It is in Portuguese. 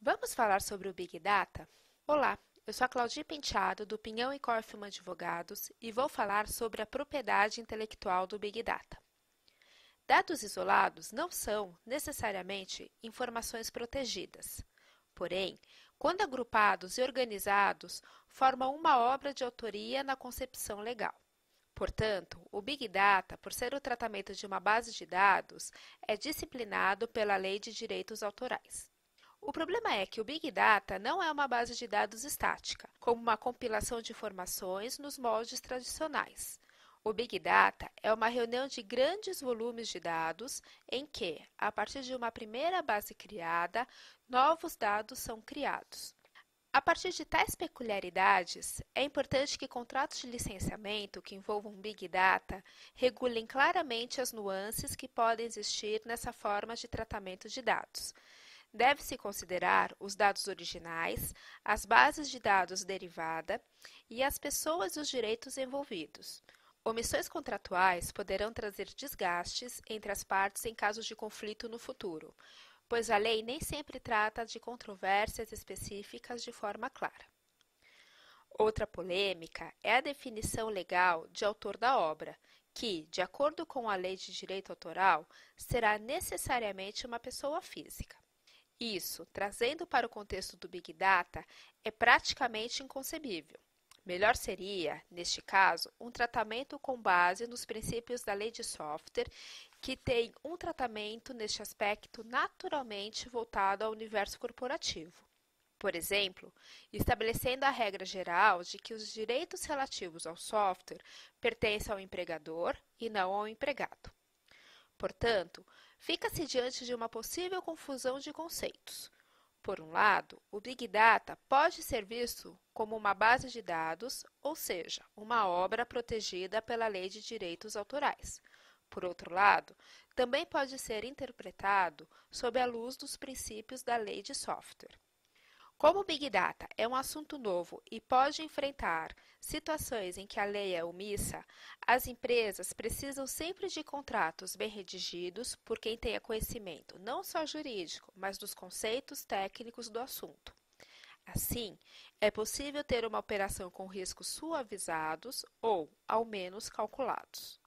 Vamos falar sobre o Big Data? Olá, eu sou a Claudia Penteado, do Pinhão e Korfmann Advogados, e vou falar sobre a propriedade intelectual do Big Data. Dados isolados não são, necessariamente, informações protegidas. Porém, quando agrupados e organizados, formam uma obra de autoria na concepção legal. Portanto, o Big Data, por ser o tratamento de uma base de dados, é disciplinado pela Lei de Direitos Autorais. O problema é que o Big Data não é uma base de dados estática, como uma compilação de informações nos moldes tradicionais. O Big Data é uma reunião de grandes volumes de dados em que, a partir de uma primeira base criada, novos dados são criados. A partir de tais peculiaridades, é importante que contratos de licenciamento que envolvam Big Data regulem claramente as nuances que podem existir nessa forma de tratamento de dados. Deve-se considerar os dados originais, as bases de dados derivada e as pessoas e os direitos envolvidos. Omissões contratuais poderão trazer desgastes entre as partes em caso de conflito no futuro, pois a lei nem sempre trata de controvérsias específicas de forma clara. Outra polêmica é a definição legal de autor da obra, que, de acordo com a Lei de Direito Autoral, será necessariamente uma pessoa física. Isso, trazendo para o contexto do Big Data, é praticamente inconcebível. Melhor seria, neste caso, um tratamento com base nos princípios da lei de software, que tem um tratamento neste aspecto naturalmente voltado ao universo corporativo. Por exemplo, estabelecendo a regra geral de que os direitos relativos ao software pertencem ao empregador e não ao empregado. Portanto, fica-se diante de uma possível confusão de conceitos. Por um lado, o Big Data pode ser visto como uma base de dados, ou seja, uma obra protegida pela Lei de Direitos Autorais. Por outro lado, também pode ser interpretado sob a luz dos princípios da Lei de Software. Como o Big Data é um assunto novo e pode enfrentar situações em que a lei é omissa, as empresas precisam sempre de contratos bem redigidos por quem tenha conhecimento não só jurídico, mas dos conceitos técnicos do assunto. Assim, é possível ter uma operação com riscos suavizados ou, ao menos, calculados.